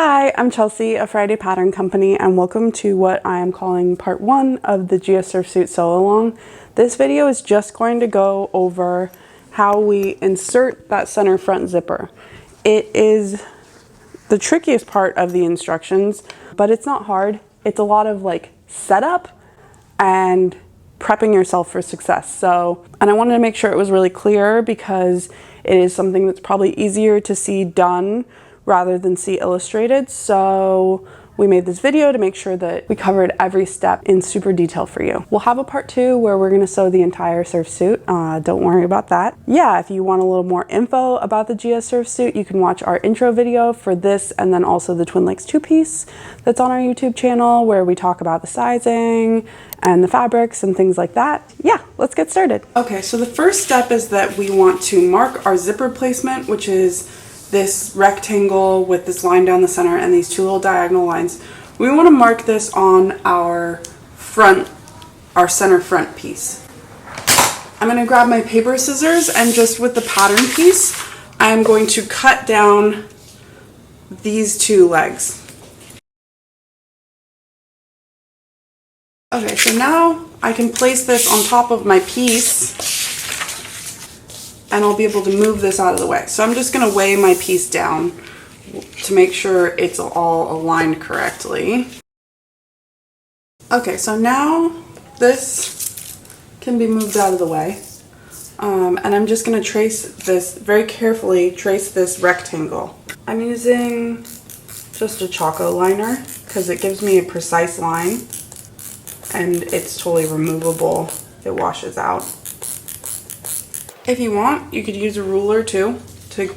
Hi, I'm Chelsea of Friday Pattern Company, and welcome to what I am calling part 1 of the Jia Surfsuit Sew Along. This video is just going to go over how we insert that center front zipper. It is the trickiest part of the instructions, but it's not hard. It's a lot of like setup and prepping yourself for success. And I wanted to make sure it was really clear because it is something that's probably easier to see done rather than see illustrated. So we made this video to make sure that we covered every step in super detail for you. We'll have a part 2 where we're gonna sew the entire surf suit. Don't worry about that. Yeah, if you want a little more info about the Jia surf suit, you can watch our intro video for this and then also the Twin Lakes 2-piece that's on our YouTube channel where we talk about the sizing and the fabrics and things like that. Yeah, let's get started. Okay, so the first step is that we want to mark our zipper placement, which is this rectangle with this line down the center and these two little diagonal lines. We want to mark this on our center front piece. I'm going to grab my paper scissors and just with the pattern piece, I'm going to cut down these two legs. Okay, so now I can place this on top of my piece and I'll be able to move this out of the way. So I'm just gonna weigh my piece down to make sure it's all aligned correctly. Okay, so now this can be moved out of the way. And I'm just gonna very carefully trace this rectangle. I'm using just a Choco liner because it gives me a precise line and it's totally removable. It washes out. If you want, you could use a ruler too.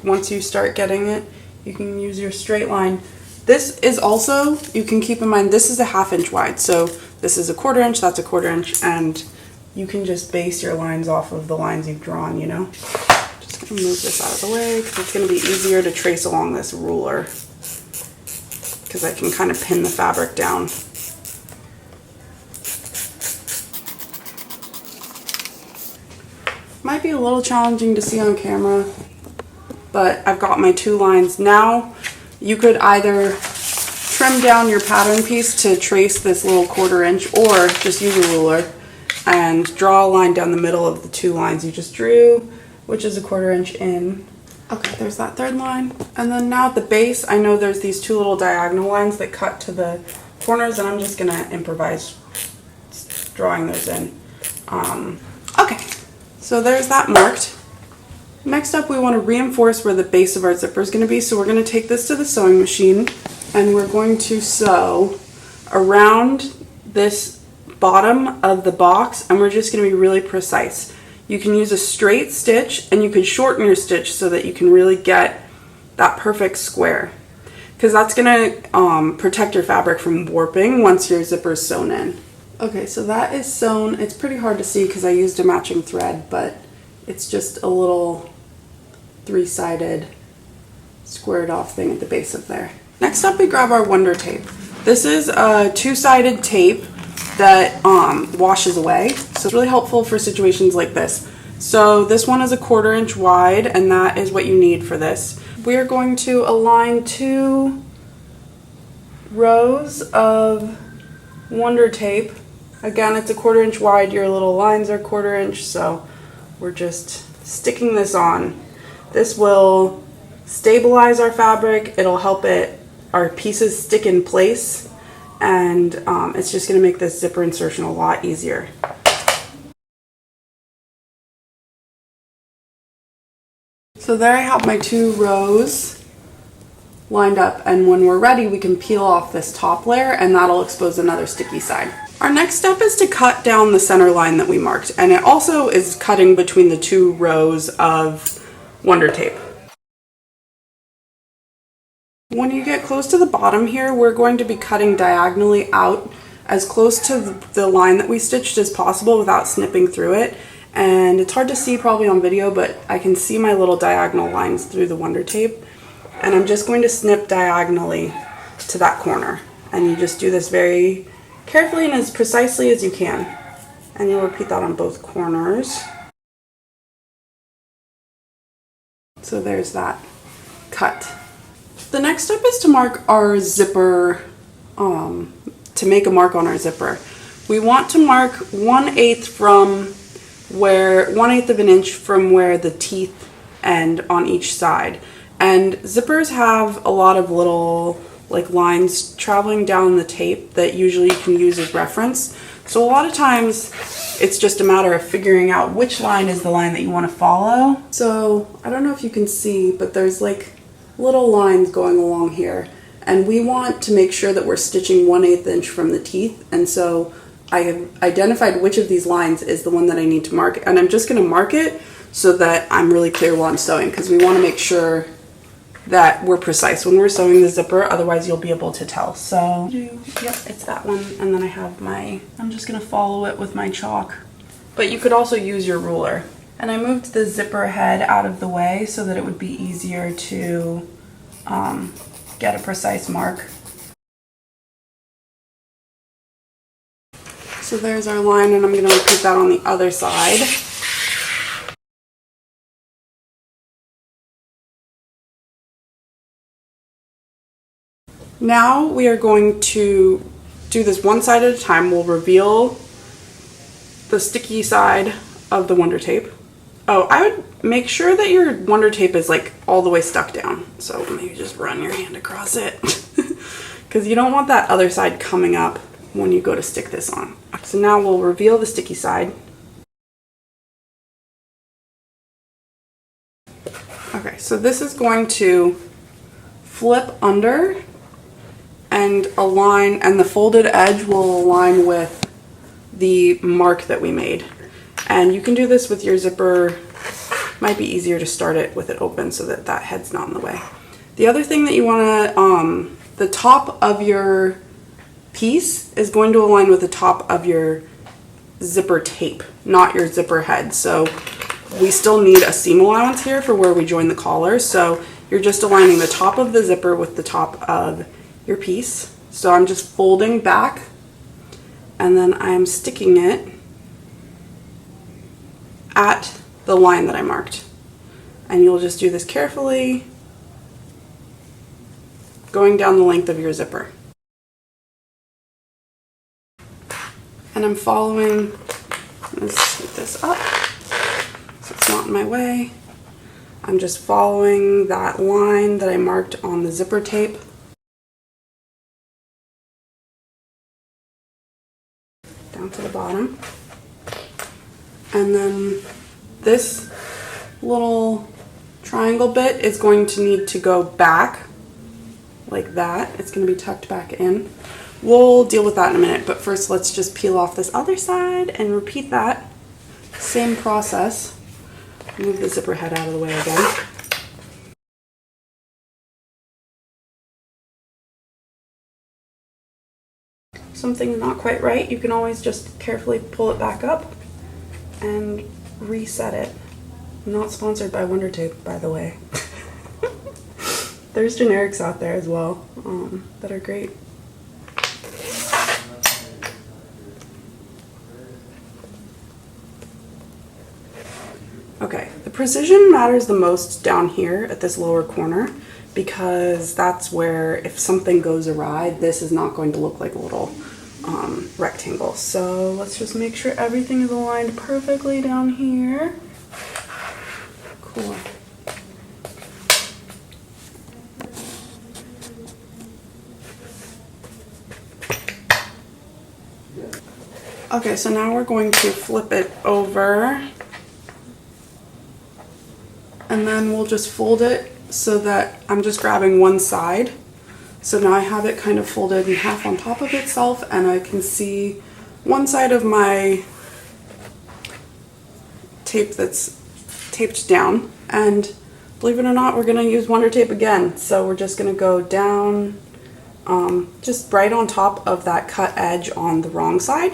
Once you start getting it, you can use your straight line. This is also, you can keep in mind, this is a 1/2 inch wide. So this is a 1/4 inch, that's a 1/4 inch, and you can just base your lines off of the lines you've drawn, you know? Just gonna move this out of the way because it's gonna be easier to trace along this ruler because I can kind of pin the fabric down. Might be a little challenging to see on camera, but I've got my two lines. Now you could either trim down your pattern piece to trace this little 1/4 inch or just use a ruler and draw a line down the middle of the two lines you just drew, which is a 1/4 inch in. Okay, there's that third line. And then now at the base, I know there's these two little diagonal lines that cut to the corners and I'm just gonna improvise drawing those in. Okay. So there's that marked. Next up, we want to reinforce where the base of our zipper is going to be. So we're going to take this to the sewing machine and we're going to sew around this bottom of the box and we're just going to be really precise. You can use a straight stitch and you can shorten your stitch so that you can really get that perfect square because that's going to protect your fabric from warping once your zipper is sewn in. Okay, so that is sewn. It's pretty hard to see because I used a matching thread, but it's just a little 3-sided squared off thing at the base of there. Next up, we grab our Wonder Tape. This is a 2-sided tape that washes away, so it's really helpful for situations like this. So this one is a 1/4 inch wide, and that is what you need for this. We are going to align 2 rows of Wonder Tape. Again, it's a 1/4 inch wide. Your little lines are 1/4 inch, so we're just sticking this on. This will stabilize our fabric. It'll help our pieces stick in place, and it's just going to make this zipper insertion a lot easier. So there I have my 2 rows lined up, and when we're ready, we can peel off this top layer, and that'll expose another sticky side. Our next step is to cut down the center line that we marked, and it also is cutting between the 2 rows of Wonder Tape. When you get close to the bottom here, we're going to be cutting diagonally out as close to the line that we stitched as possible without snipping through it. And it's hard to see probably on video, but I can see my little diagonal lines through the Wonder Tape. And I'm just going to snip diagonally to that corner. And you just do this very carefully and as precisely as you can. And you'll repeat that on both corners. So there's that cut. The next step is to mark our zipper, to make a mark on our zipper. We want to mark 1/8 from where, 1/8 of an inch from where the teeth end on each side. And zippers have a lot of little like lines traveling down the tape that usually you can use as reference. So a lot of times it's just a matter of figuring out which line is the line that you want to follow. So I don't know if you can see, but there's like little lines going along here. And we want to make sure that we're stitching 1/8 inch from the teeth. And so I have identified which of these lines is the one that I need to mark. And I'm just going to mark it so that I'm really clear while I'm sewing, because we want to make sure that we're precise when we're sewing the zipper, otherwise you'll be able to tell. So, yep, it's that one. And then I have I'm just gonna follow it with my chalk. But you could also use your ruler. And I moved the zipper head out of the way so that it would be easier to get a precise mark. So there's our line, and I'm gonna repeat that on the other side. Now we are going to do this one side at a time. We'll reveal the sticky side of the Wonder Tape. Oh, I would make sure that your Wonder Tape is like all the way stuck down. So maybe just run your hand across it because you don't want that other side coming up when you go to stick this on. So now we'll reveal the sticky side. Okay, so this is going to flip under and align, and the folded edge will align with the mark that we made. And you can do this with your zipper. Might be easier to start it with it open so that that head's not in the way. The other thing that you want to, the top of your piece is going to align with the top of your zipper tape, not your zipper head. So we still need a seam allowance here for where we join the collar. So you're just aligning the top of the zipper with the top of your piece. So I'm just folding back and then I'm sticking it at the line that I marked. And you'll just do this carefully, going down the length of your zipper. And I'm following, let's scoot this up so it's not in my way. I'm just following that line that I marked on the zipper tape. Down to the bottom. And then this little triangle bit is going to need to go back like that. It's going to be tucked back in. We'll deal with that in a minute, but first let's just peel off this other side and repeat that same process. Move the zipper head out of the way again. Something's not quite right, you can always just carefully pull it back up and reset it. I'm not sponsored by Wonder Tape, by the way. There's generics out there as well that are great. Okay, the precision matters the most down here at this lower corner because that's where if something goes awry, this is not going to look like a little rectangle. So let's just make sure everything is aligned perfectly down here. Cool. Okay, so now we're going to flip it over and then we'll just fold it so that I'm just grabbing one side. So now I have it kind of folded in half on top of itself and I can see one side of my tape that's taped down. And believe it or not, we're going to use Wonder Tape again. So we're just going to go down just right on top of that cut edge on the wrong side.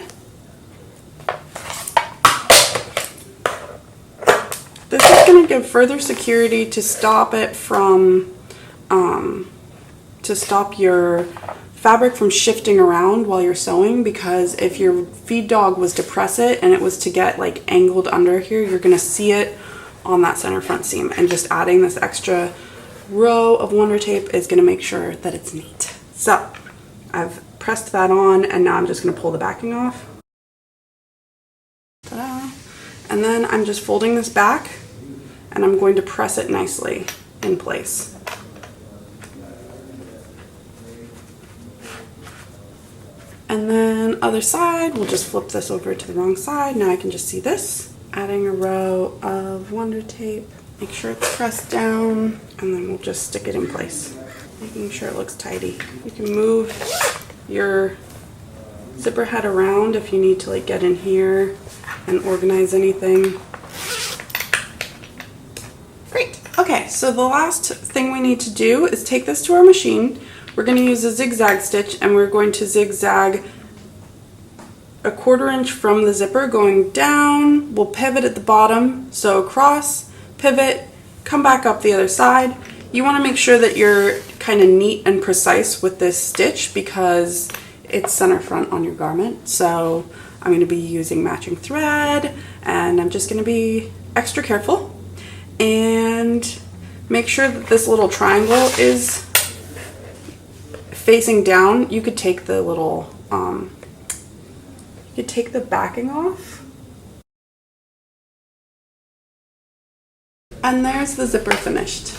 This is going to give further security to stop it from, to stop your fabric from shifting around while you're sewing, because if your feed dog was to press it and it was to get like angled under here, you're going to see it on that center front seam, and just adding this extra row of Wonder Tape is going to make sure that it's neat. So I've pressed that on, and now I'm just going to pull the backing off. Ta-da. And then I'm just folding this back, and I'm going to press it nicely in place. And then other side, we'll just flip this over to the wrong side. Now I can just see this. Adding a row of Wonder Tape. Make sure it's pressed down, and then we'll just stick it in place. Making sure it looks tidy. You can move your zipper head around if you need to like get in here and organize anything. Great. Okay, so the last thing we need to do is take this to our machine. We're going to use a zigzag stitch, and we're going to zigzag a 1/4 inch from the zipper going down. We'll pivot at the bottom, so across, pivot, come back up the other side. You want to make sure that you're kind of neat and precise with this stitch because it's center front on your garment. So I'm going to be using matching thread, and I'm just going to be extra careful and make sure that this little triangle is facing down. You could take the little, you could take the backing off. And there's the zipper finished.